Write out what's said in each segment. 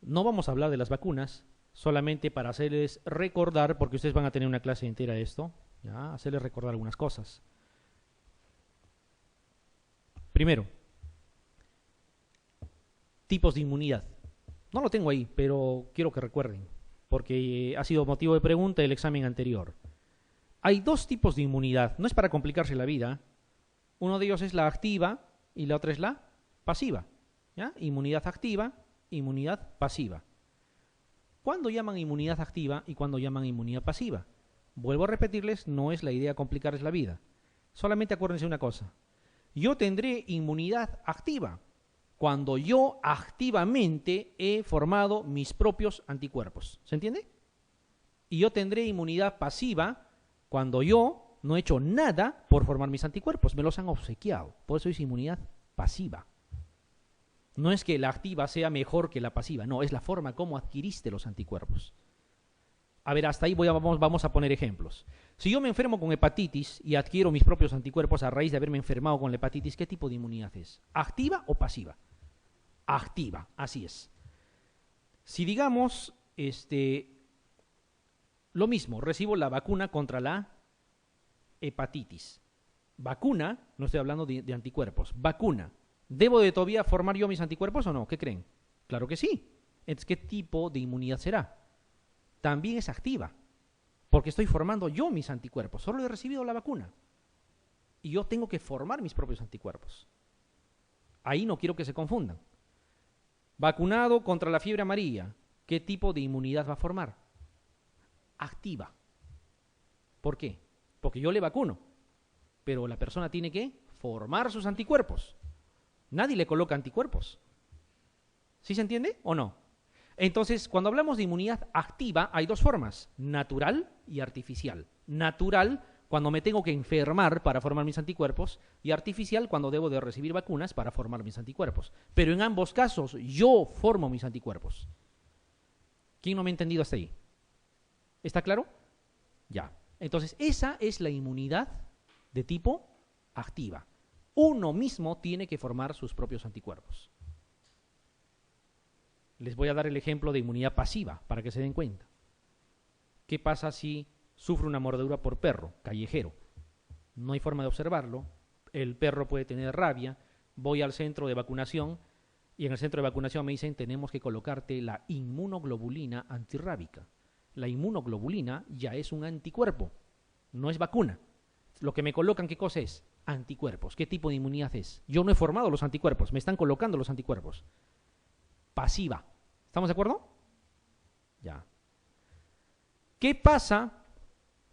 no vamos a hablar de las vacunas, solamente para hacerles recordar, porque ustedes van a tener una clase entera de esto, ¿ya? Hacerles recordar algunas cosas. Primero, tipos de inmunidad. No lo tengo ahí, pero quiero que recuerden, porque ha sido motivo de pregunta el examen anterior. Hay dos tipos de inmunidad, no es para complicarse la vida. Uno de ellos es la activa y la otra es la pasiva, ¿ya? Inmunidad activa, inmunidad pasiva. ¿Cuándo llaman inmunidad activa y cuándo llaman inmunidad pasiva? Vuelvo a repetirles, no es la idea complicarles la vida. Solamente acuérdense una cosa. Yo tendré inmunidad activa cuando yo activamente he formado mis propios anticuerpos. ¿Se entiende? Y yo tendré inmunidad pasiva cuando yo no he hecho nada por formar mis anticuerpos. Me los han obsequiado. Por eso es inmunidad pasiva. No es que la activa sea mejor que la pasiva. No, es la forma como adquiriste los anticuerpos. A ver, hasta ahí vamos a poner ejemplos. Si yo me enfermo con hepatitis y adquiero mis propios anticuerpos a raíz de haberme enfermado con la hepatitis, ¿qué tipo de inmunidad es? ¿Activa o pasiva? Activa, así es. Si digamos, lo mismo, recibo la vacuna contra la hepatitis. Vacuna, no estoy hablando de anticuerpos, vacuna. ¿Debo de todavía formar yo mis anticuerpos o no? ¿Qué creen? Claro que sí. Entonces, ¿qué tipo de inmunidad será? También es activa, porque estoy formando yo mis anticuerpos. Solo he recibido la vacuna. Y yo tengo que formar mis propios anticuerpos. Ahí no quiero que se confundan. Vacunado contra la fiebre amarilla, ¿qué tipo de inmunidad va a formar? Activa. ¿Por qué? Porque yo le vacuno, pero la persona tiene que formar sus anticuerpos. Nadie le coloca anticuerpos. ¿Sí se entiende o no? Entonces, cuando hablamos de inmunidad activa, hay dos formas, natural y artificial. Natural, cuando me tengo que enfermar para formar mis anticuerpos, y artificial, cuando debo de recibir vacunas para formar mis anticuerpos. Pero en ambos casos, yo formo mis anticuerpos. ¿Quién no me ha entendido hasta ahí? ¿Está claro? Ya. Entonces, esa es la inmunidad de tipo activa. Uno mismo tiene que formar sus propios anticuerpos. Les voy a dar el ejemplo de inmunidad pasiva, para que se den cuenta. ¿Qué pasa si sufro una mordedura por perro, callejero? No hay forma de observarlo. El perro puede tener rabia. Voy al centro de vacunación y en el centro de vacunación me dicen tenemos que colocarte la inmunoglobulina antirrábica. La inmunoglobulina ya es un anticuerpo, no es vacuna. Lo que me colocan, ¿qué cosa es? Anticuerpos. ¿Qué tipo de inmunidad es? Yo no he formado los anticuerpos, me están colocando los anticuerpos. Pasiva. ¿Estamos de acuerdo? Ya. ¿Qué pasa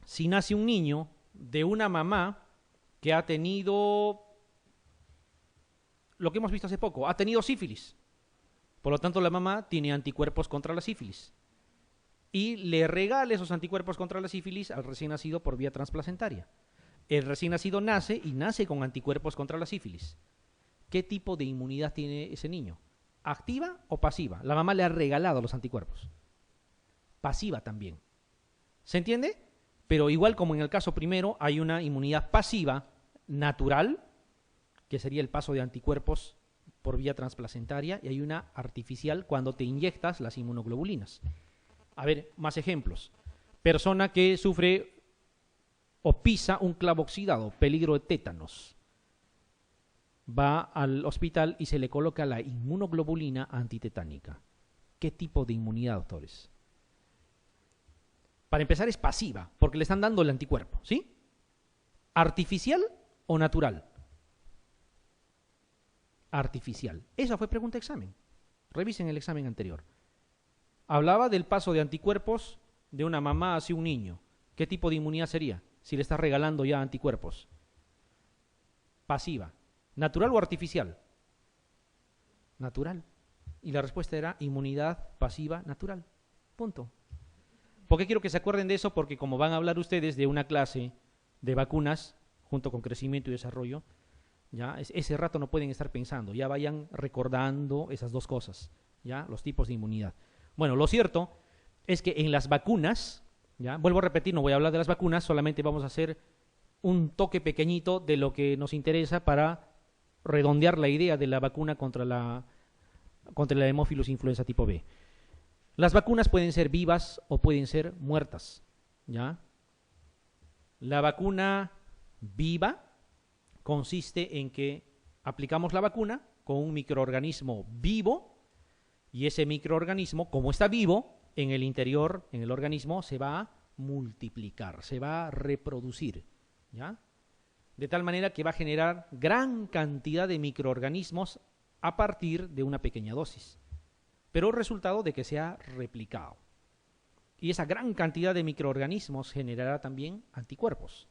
si nace un niño de una mamá que ha tenido lo que hemos visto hace poco? Ha tenido sífilis. Por lo tanto, la mamá tiene anticuerpos contra la sífilis. Y le regala esos anticuerpos contra la sífilis al recién nacido por vía transplacentaria. El recién nacido nace y nace con anticuerpos contra la sífilis. ¿Qué tipo de inmunidad tiene ese niño? ¿Activa o pasiva? La mamá le ha regalado los anticuerpos. Pasiva también. ¿Se entiende? Pero igual como en el caso primero, hay una inmunidad pasiva natural, que sería el paso de anticuerpos por vía transplacentaria, y hay una artificial cuando te inyectas las inmunoglobulinas. A ver, más ejemplos. Persona que sufre o pisa un clavo oxidado, peligro de tétanos. Va al hospital y se le coloca la inmunoglobulina antitetánica. ¿Qué tipo de inmunidad, doctores? Para empezar es pasiva, porque le están dando el anticuerpo, ¿sí? ¿Artificial o natural? Artificial. Esa fue pregunta de examen. Revisen el examen anterior. Hablaba del paso de anticuerpos de una mamá hacia un niño. ¿Qué tipo de inmunidad sería si le estás regalando ya anticuerpos? Pasiva. ¿Natural o artificial? Natural. Y la respuesta era inmunidad pasiva natural. Punto. ¿Por qué quiero que se acuerden de eso? Porque como van a hablar ustedes de una clase de vacunas, junto con crecimiento y desarrollo, ya ese rato no pueden estar pensando, ya vayan recordando esas dos cosas, ya los tipos de inmunidad. Bueno, lo cierto es que en las vacunas, ya vuelvo a repetir, no voy a hablar de las vacunas, solamente vamos a hacer un toque pequeñito de lo que nos interesa para redondear la idea de la vacuna contra la Haemophilus influenza tipo B. Las vacunas pueden ser vivas o pueden ser muertas, ¿ya? La vacuna viva consiste en que aplicamos la vacuna con un microorganismo vivo y ese microorganismo, como está vivo, en el interior, en el organismo, se va a multiplicar, se va a reproducir, ¿ya? De tal manera que va a generar gran cantidad de microorganismos a partir de una pequeña dosis, pero resultado de que se ha replicado. Y esa gran cantidad de microorganismos generará también anticuerpos.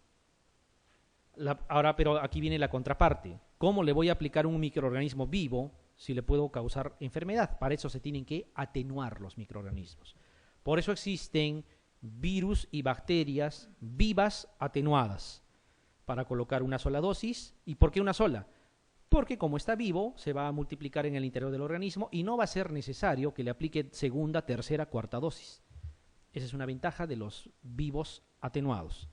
Ahora, pero aquí viene la contraparte. ¿Cómo le voy a aplicar un microorganismo vivo si le puedo causar enfermedad? Para eso se tienen que atenuar los microorganismos. Por eso existen virus y bacterias vivas atenuadas para colocar una sola dosis. ¿Y por qué una sola? Porque como está vivo, se va a multiplicar en el interior del organismo y no va a ser necesario que le aplique segunda, tercera, cuarta dosis. Esa es una ventaja de los vivos atenuados.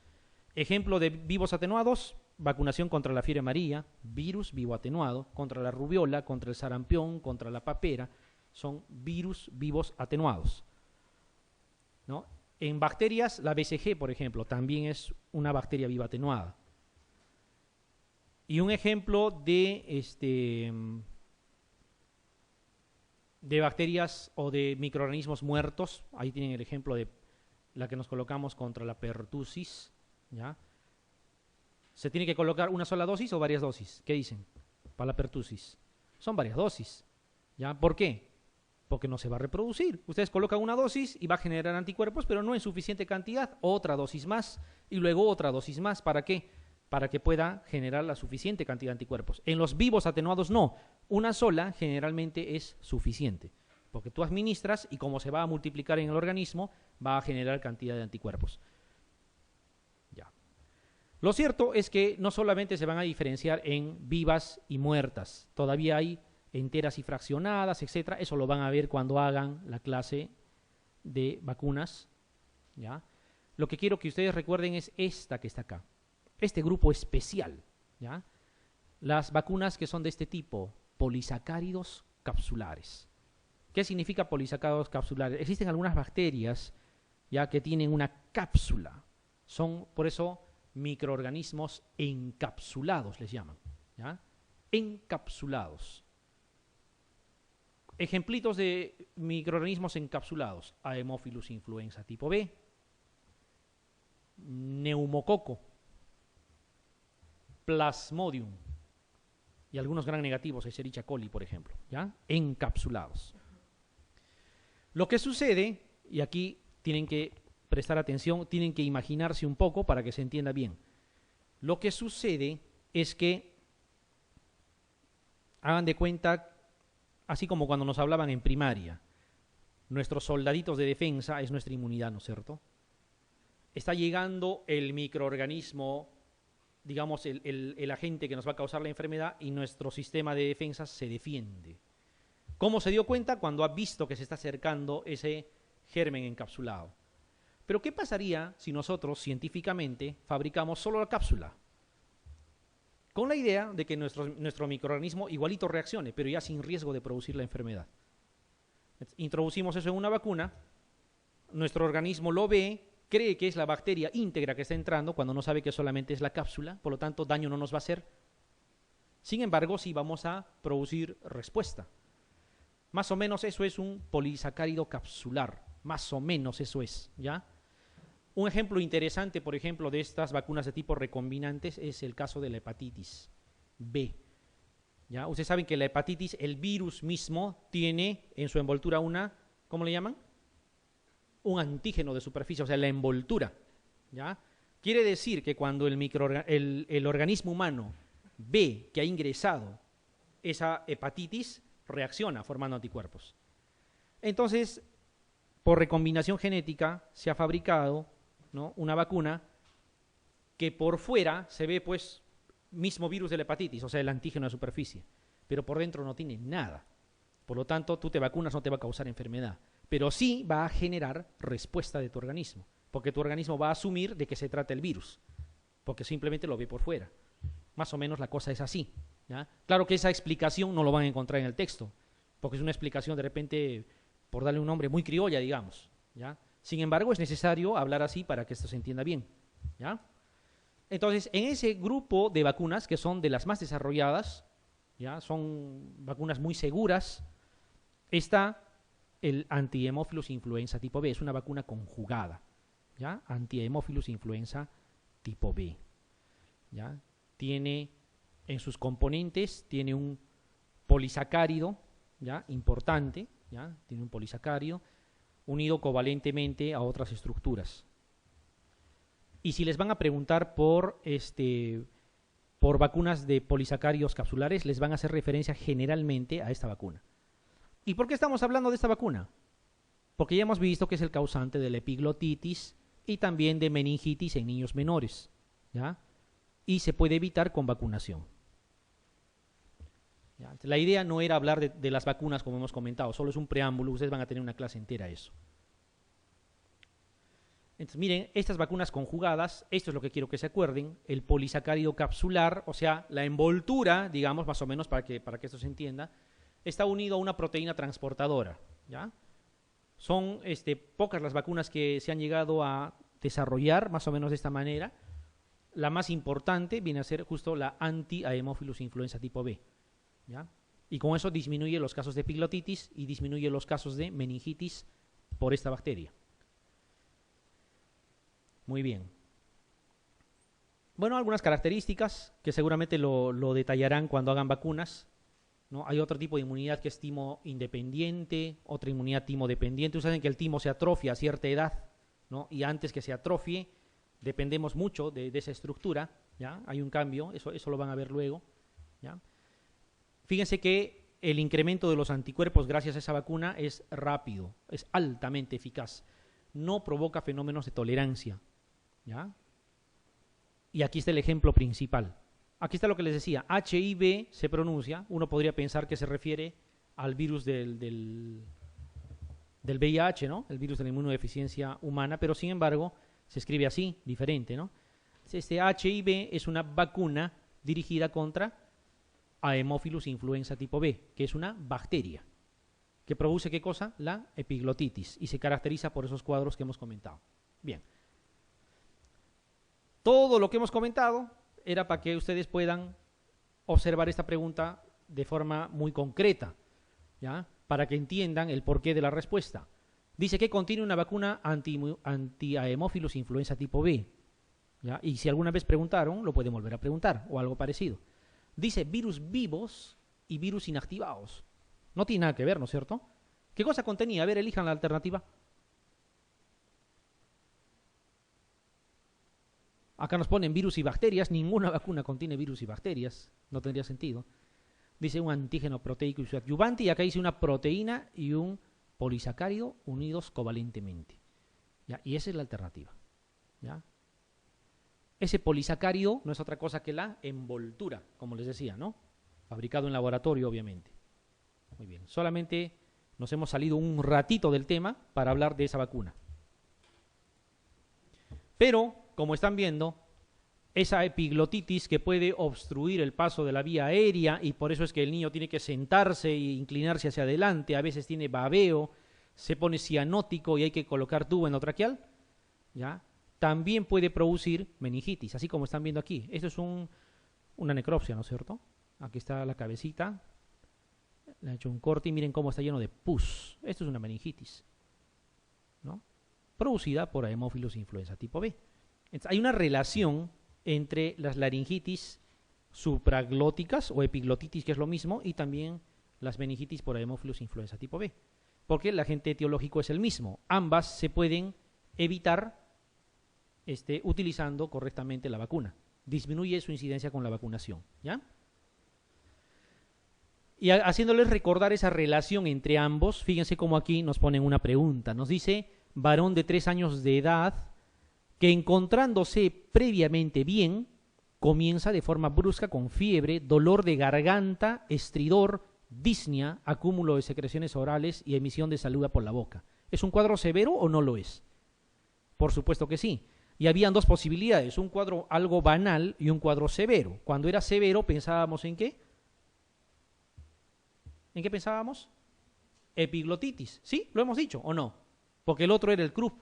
Ejemplo de vivos atenuados, vacunación contra la fiebre amarilla, virus vivo atenuado, contra la rubiola, contra el sarampión, contra la papera, son virus vivos atenuados, ¿no? En bacterias, la BCG, por ejemplo, también es una bacteria viva atenuada. Y un ejemplo de bacterias o de microorganismos muertos, ahí tienen el ejemplo de la que nos colocamos contra la pertussis, ¿ya? ¿Se tiene que colocar una sola dosis o varias dosis? ¿Qué dicen? Para la pertussis. Son varias dosis, ¿ya? ¿Por qué? Porque no se va a reproducir. Ustedes colocan una dosis y va a generar anticuerpos, pero no en suficiente cantidad. Otra dosis más y luego otra dosis más. ¿Para qué? Para que pueda generar la suficiente cantidad de anticuerpos. En los vivos atenuados no. Una sola generalmente es suficiente. Porque tú administras y como se va a multiplicar en el organismo, va a generar cantidad de anticuerpos. Ya. Lo cierto es que no solamente se van a diferenciar en vivas y muertas. Todavía hay enteras y fraccionadas, etcétera. Eso lo van a ver cuando hagan la clase de vacunas, ¿ya? Lo que quiero que ustedes recuerden es esta que está acá. Este grupo especial, ¿ya? Las vacunas que son de este tipo, polisacáridos capsulares. ¿Qué significa polisacáridos capsulares? Existen algunas bacterias, ya, que tienen una cápsula. Son, por eso, microorganismos encapsulados, les llaman, ¿ya? Encapsulados. Ejemplitos de microorganismos encapsulados: Haemophilus influenza tipo B, neumococo, Plasmodium y algunos gran negativos, Escherichia coli, por ejemplo, ¿ya? Encapsulados. Lo que sucede, y aquí tienen que prestar atención, tienen que imaginarse un poco para que se entienda bien. Lo que sucede es que, hagan de cuenta, así como cuando nos hablaban en primaria, nuestros soldaditos de defensa es nuestra inmunidad, ¿no es cierto? Está llegando el microorganismo, digamos, el agente que nos va a causar la enfermedad, y nuestro sistema de defensa se defiende. ¿Cómo se dio cuenta? Cuando ha visto que se está acercando ese germen encapsulado. Pero ¿qué pasaría si nosotros científicamente fabricamos solo la cápsula? Con la idea de que nuestro microorganismo igualito reaccione, pero ya sin riesgo de producir la enfermedad. Introducimos eso en una vacuna, nuestro organismo lo ve, cree que es la bacteria íntegra que está entrando cuando no sabe que solamente es la cápsula, por lo tanto daño no nos va a hacer. Sin embargo, sí vamos a producir respuesta. Más o menos eso es un polisacárido capsular, más o menos eso es, ¿ya? Un ejemplo interesante, por ejemplo, de estas vacunas de tipo recombinantes es el caso de la hepatitis B, ¿ya? Ustedes saben que la hepatitis, el virus mismo, tiene en su envoltura una, ¿cómo le llaman? Un antígeno de superficie, o sea, la envoltura, ¿ya? Quiere decir que cuando el organismo humano ve que ha ingresado esa hepatitis, reacciona formando anticuerpos. Entonces, por recombinación genética, se ha fabricado, ¿no?, una vacuna que por fuera se ve, pues, mismo virus de la hepatitis, o sea, el antígeno de superficie, pero por dentro no tiene nada. Por lo tanto, tú te vacunas, no te va a causar enfermedad, pero sí va a generar respuesta de tu organismo, porque tu organismo va a asumir de que se trata el virus, porque simplemente lo ve por fuera. Más o menos la cosa es así, ¿ya? Claro que esa explicación no lo van a encontrar en el texto, porque es una explicación de repente por darle un nombre muy criolla, digamos, ¿ya? Sin embargo, es necesario hablar así para que esto se entienda bien, ¿ya? Entonces, en ese grupo de vacunas, que son de las más desarrolladas, ¿ya? Son vacunas muy seguras, está el anti-Haemophilus influenza tipo B, es una vacuna conjugada, ¿ya? Anti-Haemophilus influenza tipo B, ¿ya? Tiene en sus componentes, tiene un polisacárido, ¿ya? Importante, ¿ya? Tiene un polisacárido unido covalentemente a otras estructuras. Y si les van a preguntar por vacunas de polisacáridos capsulares, les van a hacer referencia generalmente a esta vacuna. ¿Y por qué estamos hablando de esta vacuna? Porque ya hemos visto que es el causante de la epiglotitis y también de meningitis en niños menores, ¿ya? Y se puede evitar con vacunación. ¿Ya? La idea no era hablar de las vacunas como hemos comentado, solo es un preámbulo, ustedes van a tener una clase entera a eso. Entonces, miren, estas vacunas conjugadas, esto es lo que quiero que se acuerden, el polisacárido capsular, o sea, la envoltura, digamos, más o menos, para que esto se entienda, está unido a una proteína transportadora, ¿ya? Son pocas las vacunas que se han llegado a desarrollar, más o menos de esta manera. La más importante viene a ser justo la anti-Haemophilus influenza tipo B, ¿ya? Y con eso disminuye los casos de epiglotitis y disminuye los casos de meningitis por esta bacteria. Muy bien. Bueno, algunas características que seguramente lo detallarán cuando hagan vacunas, ¿no? Hay otro tipo de inmunidad que es timo independiente, otra inmunidad timo dependiente. Ustedes saben que el timo se atrofia a cierta edad, ¿no? Y antes que se atrofie, dependemos mucho de esa estructura, ¿ya? Hay un cambio, eso lo van a ver luego, ¿ya? Fíjense que el incremento de los anticuerpos gracias a esa vacuna es rápido, es altamente eficaz. No provoca fenómenos de tolerancia, ¿ya? Y aquí está el ejemplo principal. Aquí está lo que les decía, HIV se pronuncia, uno podría pensar que se refiere al virus del VIH, ¿no? El virus de la inmunodeficiencia humana, pero sin embargo se escribe así, diferente, ¿no? Este HIV es una vacuna dirigida contra Haemophilus influenza tipo B, que es una bacteria que produce ¿qué cosa? La epiglotitis y se caracteriza por esos cuadros que hemos comentado. Bien. Todo lo que hemos comentado era para que ustedes puedan observar esta pregunta de forma muy concreta, ¿ya? Para que entiendan el porqué de la respuesta. Dice que contiene una vacuna anti-Haemophilus influenza tipo B, ¿ya? Y si alguna vez preguntaron, lo pueden volver a preguntar, o algo parecido. Dice virus vivos y virus inactivados. No tiene nada que ver, ¿no es cierto? ¿Qué cosa contenía? A ver, elijan la alternativa. Acá nos ponen virus y bacterias. Ninguna vacuna contiene virus y bacterias. No tendría sentido. Dice un antígeno proteico y su adyuvante. Y acá dice una proteína y un polisacárido unidos covalentemente. ¿Ya? Y esa es la alternativa. ¿Ya? Ese polisacárido no es otra cosa que la envoltura, como les decía, ¿no? Fabricado en laboratorio, obviamente. Muy bien. Solamente nos hemos salido un ratito del tema para hablar de esa vacuna. Pero, como están viendo, esa epiglotitis que puede obstruir el paso de la vía aérea y por eso es que el niño tiene que sentarse e inclinarse hacia adelante, a veces tiene babeo, se pone cianótico y hay que colocar tubo endotraqueal, ¿ya? También puede producir meningitis, así como están viendo aquí. Esto es una necropsia, ¿no es cierto? Aquí está la cabecita, le han hecho un corte y miren cómo está lleno de pus. Esto es una meningitis, ¿no? Producida por Haemophilus influenza tipo B. Entonces, hay una relación entre las laringitis supraglóticas o epiglotitis, que es lo mismo, y también las meningitis por Haemophilus influenza tipo B, porque el agente etiológico es el mismo. Ambas se pueden evitar utilizando correctamente la vacuna. Disminuye su incidencia con la vacunación, ¿ya? Y haciéndoles recordar esa relación entre ambos, fíjense cómo aquí nos ponen una pregunta. Nos dice, varón de 3 años de edad, que encontrándose previamente bien, comienza de forma brusca con fiebre, dolor de garganta, estridor, disnea, acúmulo de secreciones orales y emisión de saliva por la boca. ¿Es un cuadro severo o no lo es? Por supuesto que sí. Y habían dos posibilidades, un cuadro algo banal y un cuadro severo. Cuando era severo, ¿pensábamos en qué? ¿En qué pensábamos? Epiglotitis, ¿sí? ¿Lo hemos dicho o no? Porque el otro era el croup,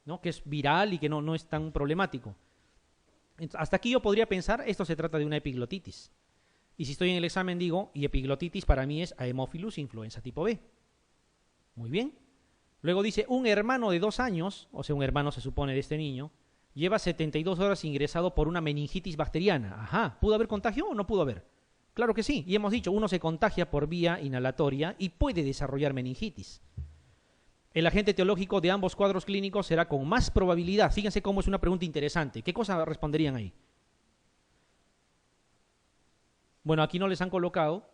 ¿no? Que es viral y que no es tan problemático. Entonces, hasta aquí yo podría pensar, esto se trata de una epiglotitis. Y si estoy en el examen digo, y epiglotitis para mí es Haemophilus influenza tipo B. Muy bien. Luego dice, un hermano de 2 años, o sea, un hermano se supone de este niño, lleva 72 horas ingresado por una meningitis bacteriana. Ajá, ¿pudo haber contagio o no pudo haber? Claro que sí, y hemos dicho, uno se contagia por vía inhalatoria y puede desarrollar meningitis. El agente etiológico de ambos cuadros clínicos será con más probabilidad. Fíjense cómo es una pregunta interesante. ¿Qué cosa responderían ahí? Bueno, aquí no les han colocado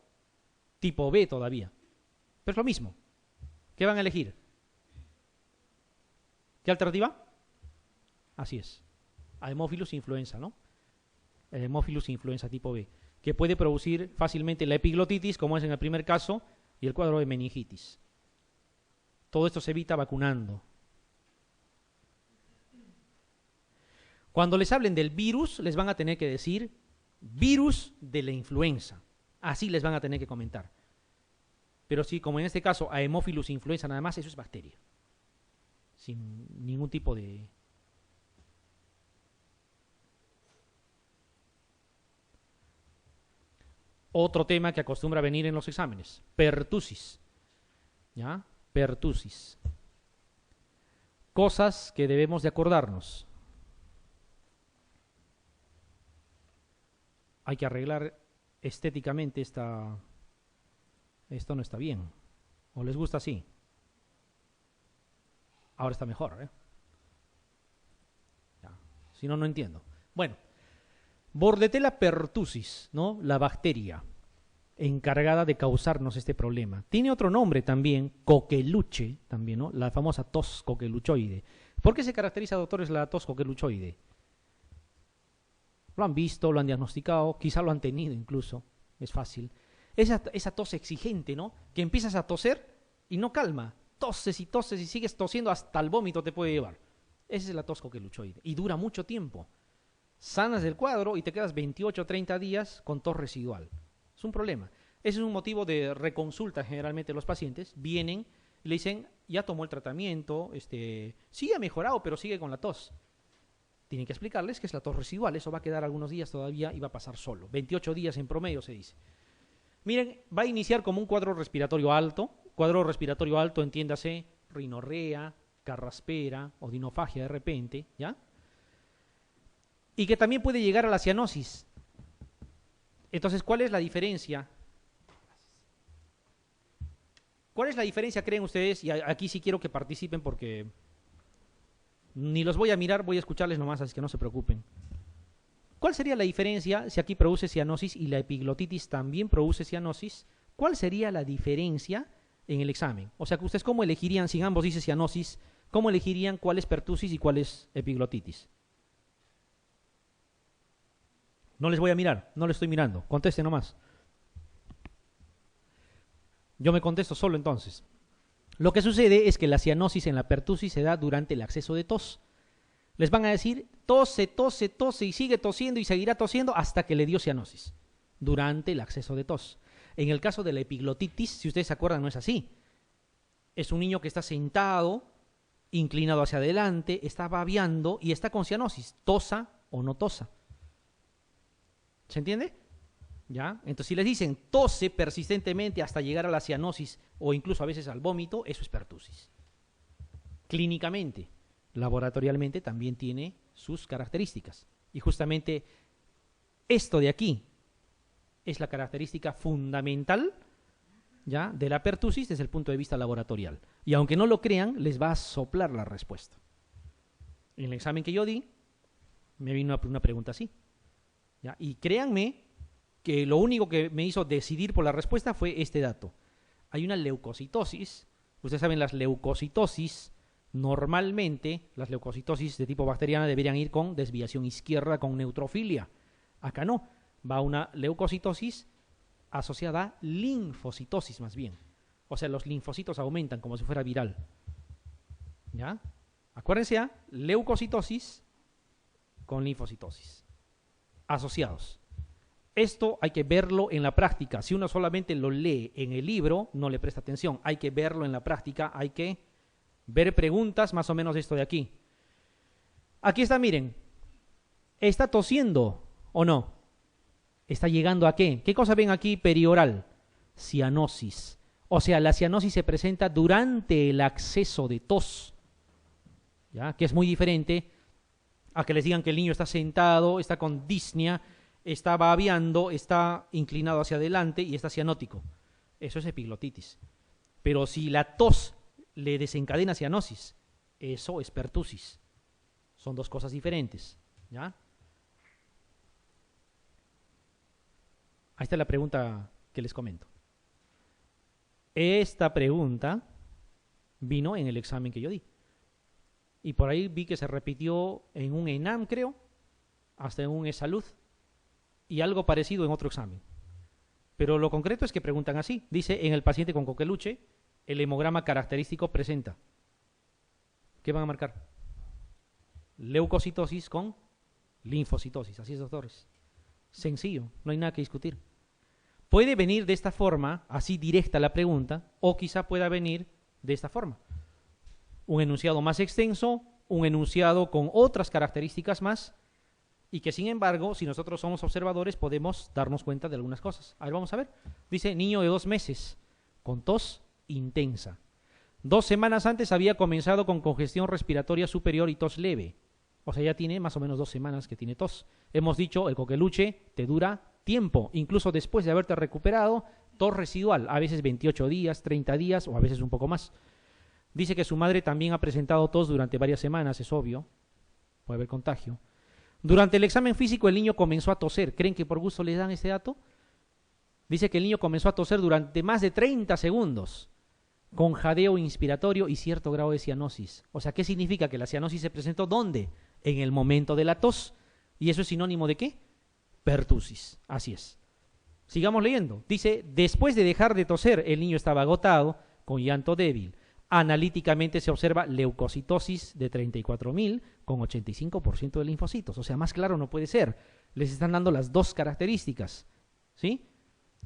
tipo B todavía. Pero es lo mismo. ¿Qué van a elegir? ¿Qué alternativa? Así es. Haemophilus influenza, ¿no? Haemophilus influenza tipo B, que puede producir fácilmente la epiglotitis, como es en el primer caso, y el cuadro de meningitis. Todo esto se evita vacunando. Cuando les hablen del virus, les van a tener que decir virus de la influenza. Así les van a tener que comentar. Pero sí, como en este caso, Haemophilus influenza nada más, eso es bacteria. Sin ningún tipo de... Otro tema que acostumbra a venir en los exámenes, pertusis. ¿Ya? Pertusis. Cosas que debemos de acordarnos. Hay que arreglar estéticamente esto no está bien. ¿O les gusta así? Ahora está mejor, ¿eh? Ya. Si no, no entiendo. Bueno, Bordetella pertussis, ¿no? La bacteria encargada de causarnos este problema. Tiene otro nombre también, coqueluche, también, ¿no? La famosa tos coqueluchoide. ¿Por qué se caracteriza, doctores, la tos coqueluchoide? Lo han visto, lo han diagnosticado, quizá lo han tenido incluso, es fácil. Esa tos exigente, ¿no? Que empiezas a toser y no calma. Toses y sigues tosiendo hasta el vómito te puede llevar. Esa es la tos coqueluchoide. Y dura mucho tiempo. Sanas del cuadro y te quedas 28 o 30 días con tos residual. Es un problema. Ese es un motivo de reconsulta generalmente los pacientes. Vienen y le dicen, ya tomó el tratamiento, sí ha mejorado, pero sigue con la tos. Tienen que explicarles que es la tos residual. Eso va a quedar algunos días todavía y va a pasar solo. 28 días en promedio se dice. Miren, va a iniciar como un cuadro respiratorio alto. Cuadro respiratorio alto, entiéndase, rinorrea, carraspera, odinofagia de repente, ¿ya? Y que también puede llegar a la cianosis. Entonces, ¿cuál es la diferencia? ¿Cuál es la diferencia, creen ustedes? Y aquí sí quiero que participen porque ni los voy a mirar, voy a escucharles nomás, así que no se preocupen. ¿Cuál sería la diferencia si aquí produce cianosis y la epiglotitis también produce cianosis? ¿Cuál sería la diferencia en el examen? O sea, que ustedes cómo elegirían, si ambos dice cianosis, cómo elegirían cuál es pertusis y cuál es epiglotitis. No les voy a mirar, no les estoy mirando, contesten nomás. Yo me contesto solo entonces. Lo que sucede es que la cianosis en la pertusis se da durante el acceso de tos. Les van a decir, tose, tose, tose y sigue tosiendo y seguirá tosiendo hasta que le dio cianosis, durante el acceso de tos. En el caso de la epiglotitis, si ustedes se acuerdan, no es así. Es un niño que está sentado, inclinado hacia adelante, está babeando y está con cianosis, tosa o no tosa. ¿Se entiende? ¿Ya? Entonces, si les dicen tose persistentemente hasta llegar a la cianosis o incluso a veces al vómito, eso es pertusis. Clínicamente, laboratorialmente también tiene sus características. Y justamente esto de aquí es la característica fundamental, ¿ya?, de la pertusis desde el punto de vista laboratorial. Y aunque no lo crean, les va a soplar la respuesta. En el examen que yo di, me vino una pregunta así. ¿Ya? Y créanme que lo único que me hizo decidir por la respuesta fue este dato. Hay una leucocitosis. Ustedes saben, las leucocitosis, normalmente las leucocitosis de tipo bacteriana deberían ir con desviación izquierda, con neutrofilia. Acá no. Va una leucocitosis asociada a linfocitosis más bien. O sea, los linfocitos aumentan como si fuera viral. ¿Ya? Acuérdense, leucocitosis con linfocitosis asociados. Esto hay que verlo en la práctica. Si uno solamente lo lee en el libro, no le presta atención. Hay que verlo en la práctica, hay que ver preguntas más o menos de esto de aquí. Aquí está, miren. ¿Está tosiendo o no? ¿Está llegando a qué? ¿Qué cosa ven aquí perioral? Cianosis. O sea, la cianosis se presenta durante el acceso de tos, ¿ya? Que es muy diferente a que les digan que el niño está sentado, está con disnea, está babeando, está inclinado hacia adelante y está cianótico. Eso es epiglotitis. Pero si la tos le desencadena cianosis, eso es pertusis. Son dos cosas diferentes, ¿ya? Ahí está la pregunta que les comento. Esta pregunta vino en el examen que yo di. Y por ahí vi que se repitió en un ENAM, creo, hasta en un eSalud, y algo parecido en otro examen. Pero lo concreto es que preguntan así. Dice, en el paciente con coqueluche, el hemograma característico presenta. ¿Qué van a marcar? Leucocitosis con linfocitosis. Así es, doctores. Sencillo, no hay nada que discutir. Puede venir de esta forma, así directa la pregunta, o quizá pueda venir de esta forma. Un enunciado más extenso, un enunciado con otras características más, y que sin embargo, si nosotros somos observadores, podemos darnos cuenta de algunas cosas. A ver, vamos a ver. Dice, niño de 2 meses, con tos intensa. 2 semanas antes había comenzado con congestión respiratoria superior y tos leve. O sea, ya tiene más o menos 2 semanas que tiene tos. Hemos dicho, el coqueluche te dura tiempo, incluso después de haberte recuperado, tos residual, a veces 28 días, 30 días o a veces un poco más. Dice que su madre también ha presentado tos durante varias semanas, es obvio, puede haber contagio. Durante el examen físico el niño comenzó a toser. ¿Creen que por gusto les dan este dato? Dice que el niño comenzó a toser durante más de 30 segundos, con jadeo inspiratorio y cierto grado de cianosis. O sea, ¿qué significa? Que la cianosis se presentó ¿dónde? En el momento de la tos. ¿Y eso es sinónimo de qué? Pertusis. Así es. Sigamos leyendo. Dice, después de dejar de toser, el niño estaba agotado, con llanto débil. Analíticamente se observa leucocitosis de 34.000 con 85% de linfocitos. O sea, más claro no puede ser. Les están dando las dos características. ¿Sí?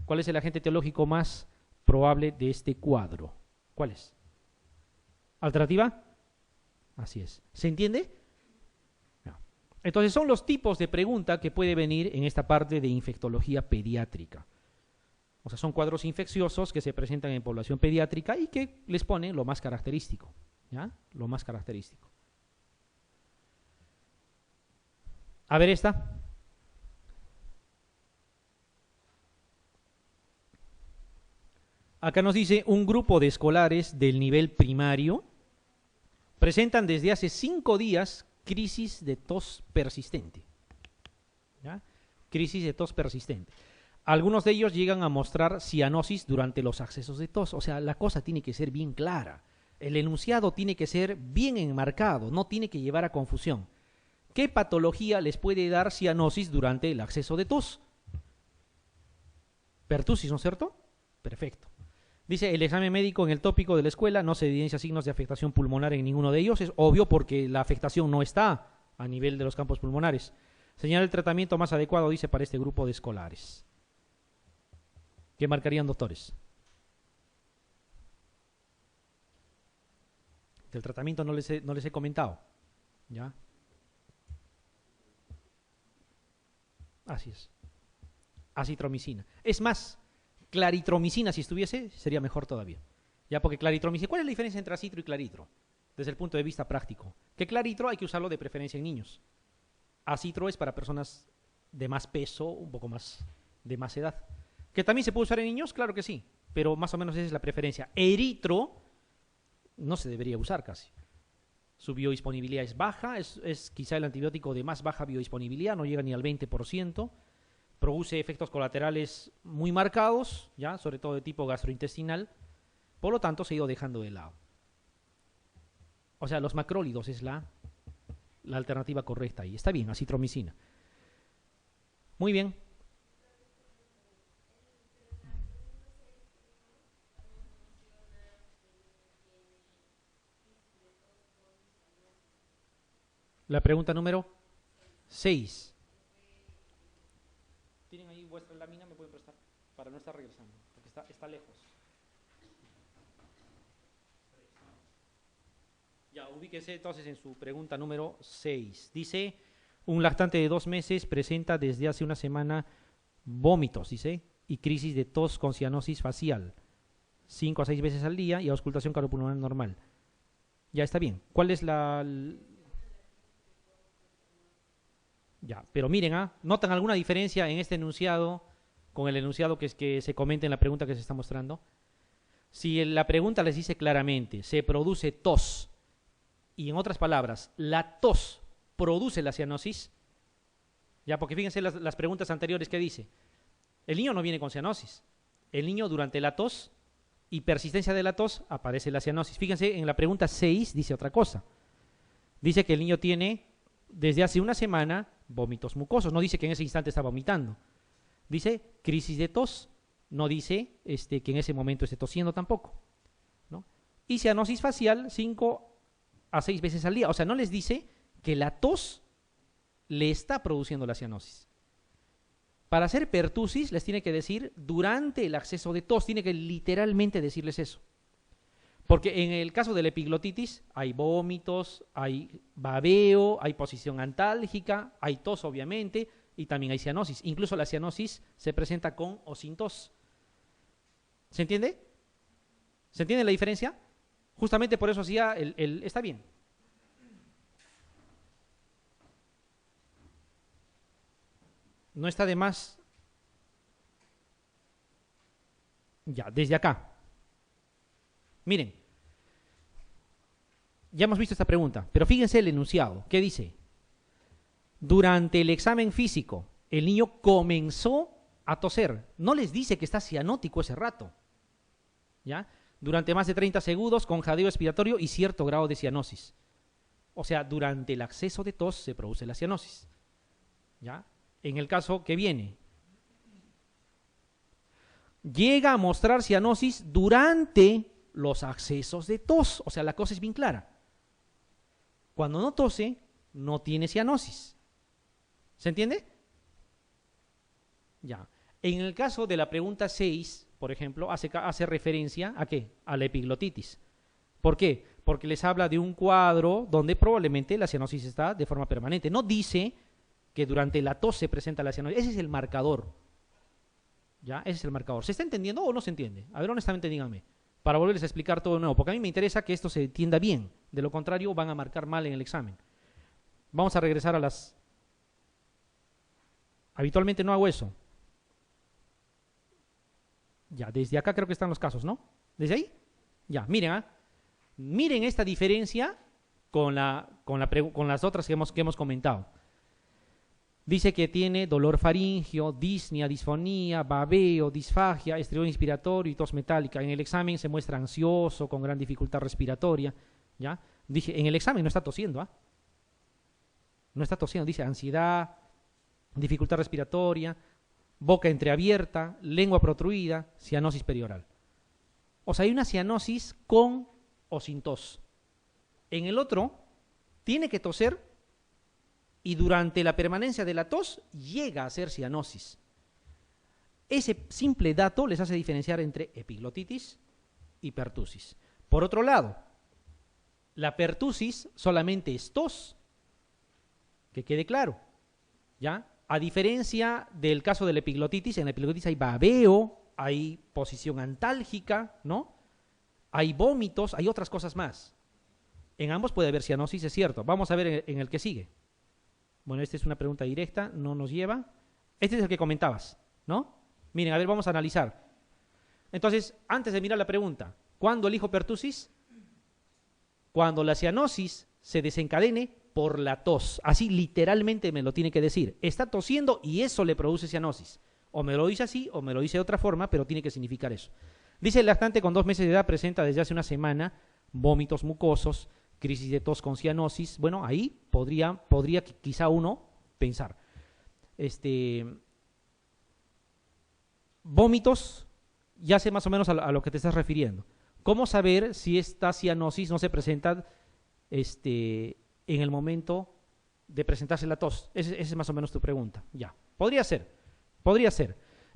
¿Cuál es el agente etiológico más probable de este cuadro? ¿Cuál es? ¿Alternativa? Así es. ¿Se entiende? No. Entonces son los tipos de pregunta que puede venir en esta parte de infectología pediátrica. O sea, son cuadros infecciosos que se presentan en población pediátrica y que les ponen lo más característico, ¿ya? Lo más característico. A ver esta. Acá nos dice, un grupo de escolares del nivel primario presentan desde hace 5 días crisis de tos persistente, ¿ya? Crisis de tos persistente. Algunos de ellos llegan a mostrar cianosis durante los accesos de tos. O sea, la cosa tiene que ser bien clara. El enunciado tiene que ser bien enmarcado, no tiene que llevar a confusión. ¿Qué patología les puede dar cianosis durante el acceso de tos? Pertusis, ¿no es cierto? Perfecto. Dice, el examen médico en el tópico de la escuela no se evidencia signos de afectación pulmonar en ninguno de ellos. Es obvio porque la afectación no está a nivel de los campos pulmonares. Señala el tratamiento más adecuado, dice, para este grupo de escolares. ¿Qué marcarían, doctores? Del tratamiento no les he comentado. ¿Ya? Así es. Acitromicina. Es más, claritromicina, si estuviese, sería mejor todavía. Ya, porque claritromicina. ¿Cuál es la diferencia entre acitro y claritro? Desde el punto de vista práctico. Que claritro hay que usarlo de preferencia en niños. Acitro es para personas de más peso, un poco más de más edad. ¿Que también se puede usar en niños? Claro que sí, pero más o menos esa es la preferencia. Eritro no se debería usar casi. Su biodisponibilidad es baja, es quizá el antibiótico de más baja biodisponibilidad, no llega ni al 20%, produce efectos colaterales muy marcados, ¿ya? Sobre todo de tipo gastrointestinal, por lo tanto se ha ido dejando de lado. O sea, los macrólidos es la alternativa correcta ahí. Está bien, acitromicina. Muy bien. La pregunta número 6. ¿Tienen ahí? vuestra lámina me pueden prestar para no estar regresando, porque está lejos. Ya, ubíquese entonces en su pregunta número 6. Dice, un lactante de 2 meses presenta desde hace una semana vómitos, dice, y crisis de tos con cianosis facial, 5 a 6 veces al día y auscultación cardiopulmonar normal. Ya está bien. ¿Cuál es Ya, pero miren, ¿notan alguna diferencia en este enunciado con el enunciado que se comenta en la pregunta que se está mostrando? Si la pregunta les dice claramente, se produce tos, y en otras palabras, la tos produce la cianosis, ya, porque fíjense las preguntas anteriores que dice. El niño no viene con cianosis. El niño durante la tos y persistencia de la tos aparece la cianosis. Fíjense, en la pregunta 6 dice otra cosa. Dice que el niño tiene desde hace una semana vómitos mucosos. No dice que en ese instante está vomitando. Dice crisis de tos. No dice que en ese momento esté tosiendo tampoco, ¿no? Y cianosis facial 5 a 6 veces al día. O sea, no les dice que la tos le está produciendo la cianosis. Para hacer pertusis les tiene que decir durante el acceso de tos, tiene que literalmente decirles eso. Porque en el caso de la epiglotitis hay vómitos, hay babeo, hay posición antálgica, hay tos obviamente y también hay cianosis. Incluso la cianosis se presenta con o sin tos. ¿Se entiende? ¿Se entiende la diferencia? Justamente por eso hacía está bien. No está de más. Ya, desde acá. Miren, ya hemos visto esta pregunta, pero fíjense el enunciado. ¿Qué dice? Durante el examen físico, el niño comenzó a toser. No les dice que está cianótico ese rato. ¿Ya? Durante más de 30 segundos con jadeo expiratorio y cierto grado de cianosis. O sea, durante el acceso de tos se produce la cianosis. ¿Ya? En el caso que viene, llega a mostrar cianosis durante los accesos de tos. O sea, la cosa es bien clara. Cuando no tose, no tiene cianosis. ¿Se entiende? Ya. En el caso de la pregunta 6, por ejemplo, hace referencia ¿a qué? A la epiglotitis. ¿Por qué? Porque les habla de un cuadro donde probablemente la cianosis está de forma permanente. No dice que durante la tos se presenta la cianosis. Ese es el marcador. ¿Ya? Ese es el marcador. ¿Se está entendiendo o no se entiende? A ver, honestamente, díganme. Para volverles a explicar todo de nuevo. Porque a mí me interesa que esto se entienda bien. De lo contrario, van a marcar mal en el examen. Vamos a regresar a las... Habitualmente no hago eso. Ya, desde acá creo que están los casos, ¿no? ¿Desde ahí? Ya, miren, miren esta diferencia con las otras que hemos comentado. Dice que tiene dolor faríngeo, disnea, disfonía, babeo, disfagia, estribillo inspiratorio y tos metálica. En el examen se muestra ansioso, con gran dificultad respiratoria. ¿Ya? Dije, en el examen no está tosiendo, No está tosiendo, dice ansiedad, dificultad respiratoria, boca entreabierta, lengua protruida, cianosis perioral. O sea, hay una cianosis con o sin tos. En el otro, tiene que toser y durante la permanencia de la tos llega a ser cianosis. Ese simple dato les hace diferenciar entre epiglotitis y pertusis. Por otro lado, la pertusis solamente es tos, que quede claro, ¿ya? A diferencia del caso de la epiglotitis, en la epiglotitis hay babeo, hay posición antálgica, ¿no? Hay vómitos, hay otras cosas más. En ambos puede haber cianosis, es cierto. Vamos a ver en el que sigue. Bueno, esta es una pregunta directa, no nos lleva. Este es el que comentabas, ¿no? Miren, a ver, vamos a analizar. Entonces, antes de mirar la pregunta, ¿cuándo elijo pertusis? Cuando la cianosis se desencadene por la tos. Así literalmente me lo tiene que decir. Está tosiendo y eso le produce cianosis. O me lo dice así o me lo dice de otra forma, pero tiene que significar eso. Dice el lactante con 2 meses de edad presenta desde hace una semana vómitos mucosos, crisis de tos con cianosis. Bueno, ahí podría quizá uno pensar. Vómitos, ya sé más o menos a lo que te estás refiriendo. ¿Cómo saber si esta cianosis no se presenta en el momento de presentarse la tos? Esa es más o menos tu pregunta. Ya, podría ser.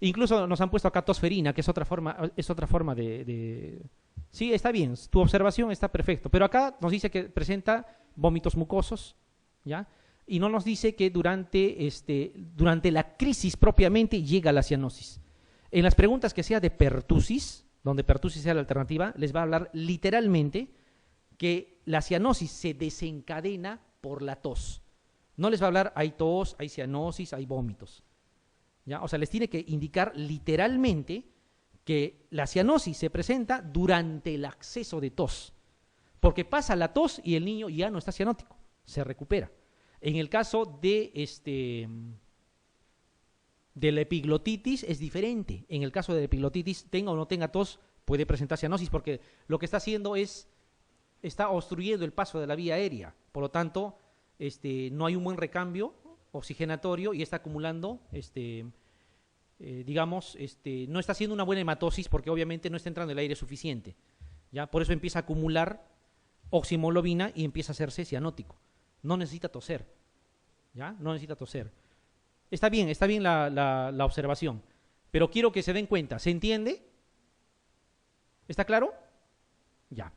Incluso nos han puesto acá tosferina, que es otra forma Sí, está bien, tu observación está perfecto, pero acá nos dice que presenta vómitos mucosos, ¿ya? Y no nos dice que durante la crisis propiamente llega la cianosis. En las preguntas que sea de pertusis, donde pertusis sea la alternativa, les va a hablar literalmente que la cianosis se desencadena por la tos. No les va a hablar hay tos, hay cianosis, hay vómitos. ¿Ya? O sea, les tiene que indicar literalmente que la cianosis se presenta durante el acceso de tos, porque pasa la tos y el niño ya no está cianótico, se recupera. En el caso de la epiglotitis es diferente. En el caso de la epiglotitis, tenga o no tenga tos, puede presentar cianosis, porque lo que está haciendo está obstruyendo el paso de la vía aérea. Por lo tanto, no hay un buen recambio oxigenatorio y está acumulando, no está haciendo una buena hematosis porque obviamente no está entrando el aire suficiente. ¿Ya? Por eso empieza a acumular oximoglobina y empieza a hacerse cianótico. No necesita toser. ¿Ya? No necesita toser. Está bien la observación, pero quiero que se den cuenta. ¿Se entiende? ¿Está claro? Ya.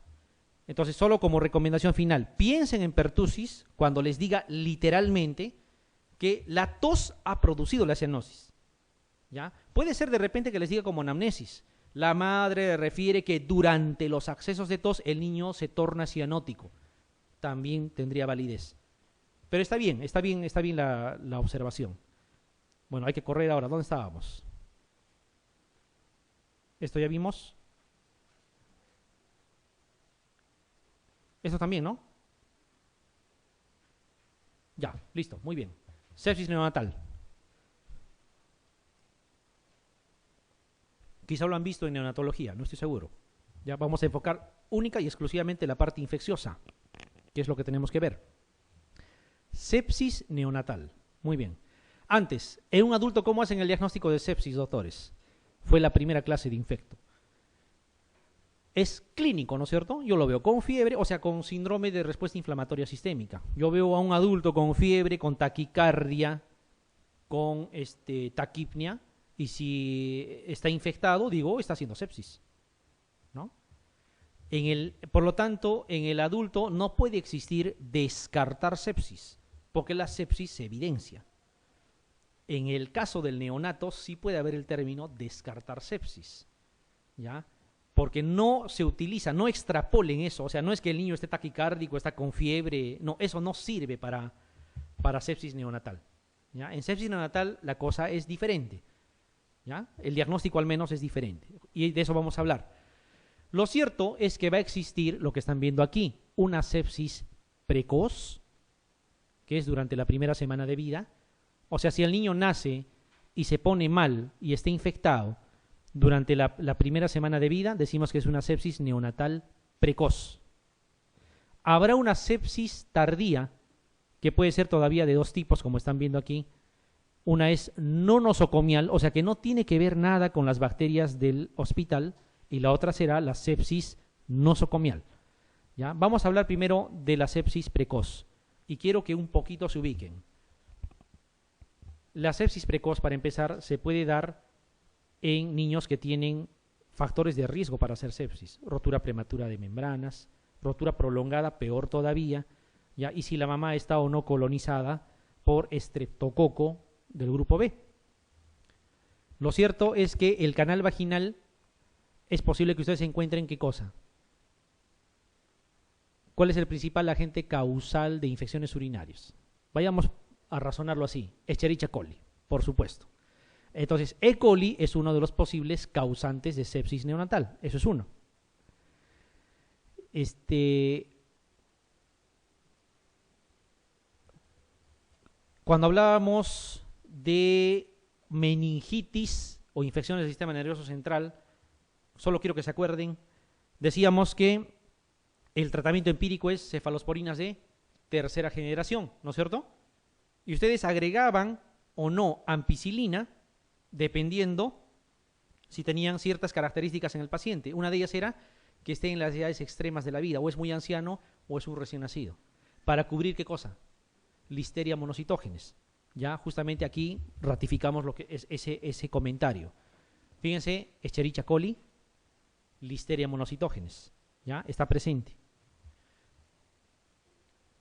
Entonces, solo como recomendación final, piensen en pertusis cuando les diga literalmente que la tos ha producido la cianosis. ¿Ya? Puede ser de repente que les diga como anamnesis. La madre refiere que durante los accesos de tos el niño se torna cianótico. También tendría validez. Pero está bien la observación. Bueno, hay que correr ahora. ¿Dónde estábamos? Esto ya vimos. Esto también, ¿no? Ya, listo, muy bien. Sepsis neonatal. Quizá lo han visto en neonatología, no estoy seguro. Ya vamos a enfocar única y exclusivamente la parte infecciosa, que es lo que tenemos que ver. Sepsis neonatal. Muy bien. Antes, en un adulto, ¿cómo hacen el diagnóstico de sepsis, doctores? Fue la primera clase de infecto. Es clínico, ¿no es cierto? Yo lo veo con fiebre, o sea, con síndrome de respuesta inflamatoria sistémica. Yo veo a un adulto con fiebre, con taquicardia, con taquipnia, y si está infectado, digo, está haciendo sepsis, ¿no? Por lo tanto, en el adulto no puede existir descartar sepsis, porque la sepsis se evidencia. En el caso del neonato sí puede haber el término descartar sepsis, ¿ya? Porque no se utiliza, no extrapolen eso, o sea, no es que el niño esté taquicárdico, está con fiebre, no, eso no sirve para sepsis neonatal, ¿ya? En sepsis neonatal la cosa es diferente, ¿ya? El diagnóstico al menos es diferente, y de eso vamos a hablar. Lo cierto es que va a existir lo que están viendo aquí, una sepsis precoz, que es durante la primera semana de vida. O sea, si el niño nace y se pone mal y está infectado durante la primera semana de vida, decimos que es una sepsis neonatal precoz. Habrá una sepsis tardía, que puede ser todavía de dos tipos, como están viendo aquí. Una es no nosocomial, o sea que no tiene que ver nada con las bacterias del hospital, y la otra será la sepsis nosocomial. ¿Ya? Vamos a hablar primero de la sepsis precoz, y quiero que un poquito se ubiquen. La sepsis precoz, para empezar, se puede dar en niños que tienen factores de riesgo para hacer sepsis. Rotura prematura de membranas, rotura prolongada, peor todavía, ¿ya? Y si la mamá está o no colonizada por estreptococo del grupo B. Lo cierto es que el canal vaginal es posible que ustedes encuentren ¿qué cosa? ¿Cuál es el principal agente causal de infecciones urinarias? Vayamos a razonarlo así. Escherichia coli, por supuesto. Entonces, E. coli es uno de los posibles causantes de sepsis neonatal. Eso es uno. Cuando hablábamos de meningitis o infecciones del sistema nervioso central, solo quiero que se acuerden, decíamos que el tratamiento empírico es cefalosporinas de tercera generación, ¿no es cierto? Y ustedes agregaban o no ampicilina dependiendo si tenían ciertas características en el paciente. Una de ellas era que esté en las edades extremas de la vida, o es muy anciano o es un recién nacido. ¿Para cubrir qué cosa? Listeria monocitógenes. Ya, justamente aquí ratificamos lo que es ese comentario. Fíjense, Escherichia coli, Listeria monocytogenes, ya, está presente.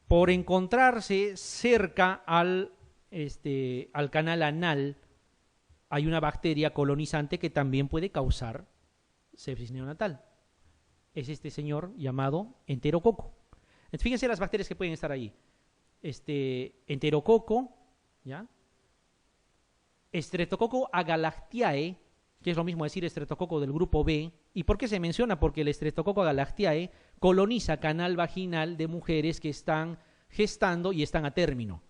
Por encontrarse cerca al canal anal, hay una bacteria colonizante que también puede causar sepsis neonatal. Es este señor llamado enterococo. Entonces, fíjense las bacterias que pueden estar ahí. Enterococo, ¿ya? Streptococo agalactiae, que es lo mismo decir estreptococo del grupo B. ¿Y por qué se menciona? Porque el Streptococo agalactiae coloniza canal vaginal de mujeres que están gestando y están a término.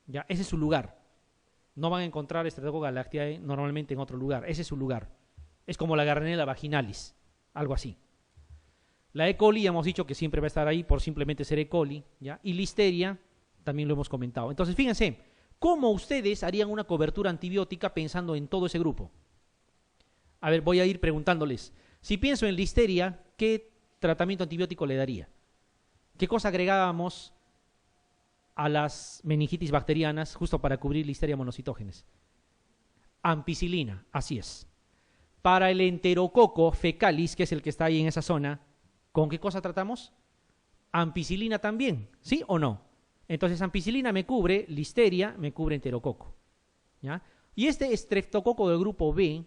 ¿Ya? Ese es su lugar. No van a encontrar Streptococo agalactiae normalmente en otro lugar. Ese es su lugar. Es como la Gardnerella vaginalis, algo así. La E. coli hemos dicho que siempre va a estar ahí por simplemente ser E. coli, ¿ya? Y Listeria también lo hemos comentado. Entonces, fíjense, ¿cómo ustedes harían una cobertura antibiótica pensando en todo ese grupo? A ver, voy a ir preguntándoles. Si pienso en Listeria, ¿qué tratamiento antibiótico le daría? ¿Qué cosa agregábamos a las meningitis bacterianas justo para cubrir Listeria monocytogenes? Ampicilina, así es. Para el enterococo fecalis, que es el que está ahí en esa zona, ¿con qué cosa tratamos? Ampicilina también, ¿sí o no? Entonces, ampicilina me cubre Listeria, me cubre enterococo, ¿ya? Y este estreptococo del grupo B,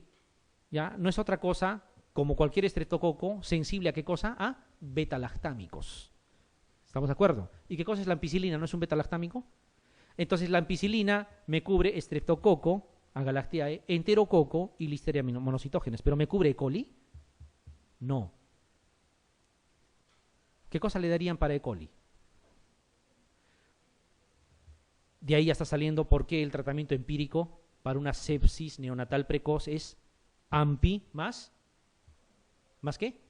¿ya? No es otra cosa, como cualquier estreptococo, sensible a qué cosa? A betalactámicos. ¿Estamos de acuerdo? ¿Y qué cosa es la ampicilina? ¿No es un betalactámico? Entonces, la ampicilina me cubre estreptococo, agalactiae, enterococo y Listeria monocytogenes. ¿Pero me cubre E. coli? No. ¿Qué cosa le darían para E. coli? De ahí ya está saliendo por qué el tratamiento empírico para una sepsis neonatal precoz es AMPI más qué?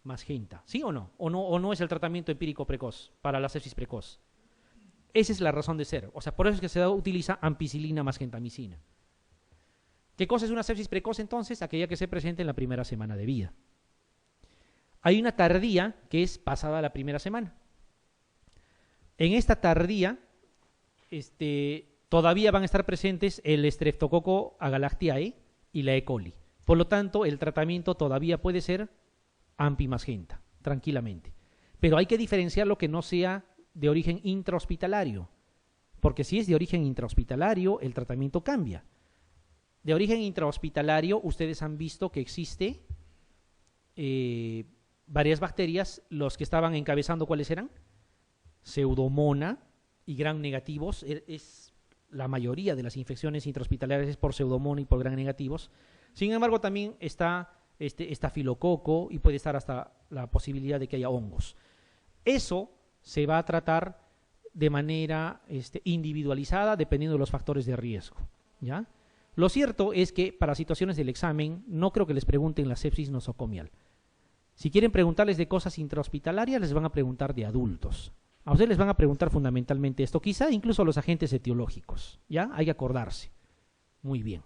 Más Genta. ¿Sí o no? ¿O no es el tratamiento empírico precoz para la sepsis precoz? Esa es la razón de ser. O sea, por eso es que se utiliza ampicilina más gentamicina. ¿Qué cosa es una sepsis precoz entonces? Aquella que se presenta en la primera semana de vida. Hay una tardía que es pasada la primera semana. En esta tardía, todavía van a estar presentes el Streptococo agalactiae y la E. coli. Por lo tanto, el tratamiento todavía puede ser AMPI más Genta, tranquilamente. Pero hay que diferenciar lo que no sea de origen intrahospitalario, porque si es de origen intrahospitalario, el tratamiento cambia. De origen intrahospitalario, ustedes han visto que existe varias bacterias. Los que estaban encabezando, ¿cuáles eran? Pseudomonas y gram negativos. Es la mayoría de las infecciones intrahospitalarias es por pseudomonas y por gram negativos. Sin embargo, también está estafilococo y puede estar hasta la posibilidad de que haya hongos. Eso se va a tratar de manera individualizada dependiendo de los factores de riesgo, ¿ya? Lo cierto es que para situaciones del examen no creo que les pregunten la sepsis nosocomial. Si quieren preguntarles de cosas intrahospitalarias, les van a preguntar de adultos. A ustedes les van a preguntar fundamentalmente esto, quizá incluso los agentes etiológicos, ¿ya? Hay que acordarse. Muy bien.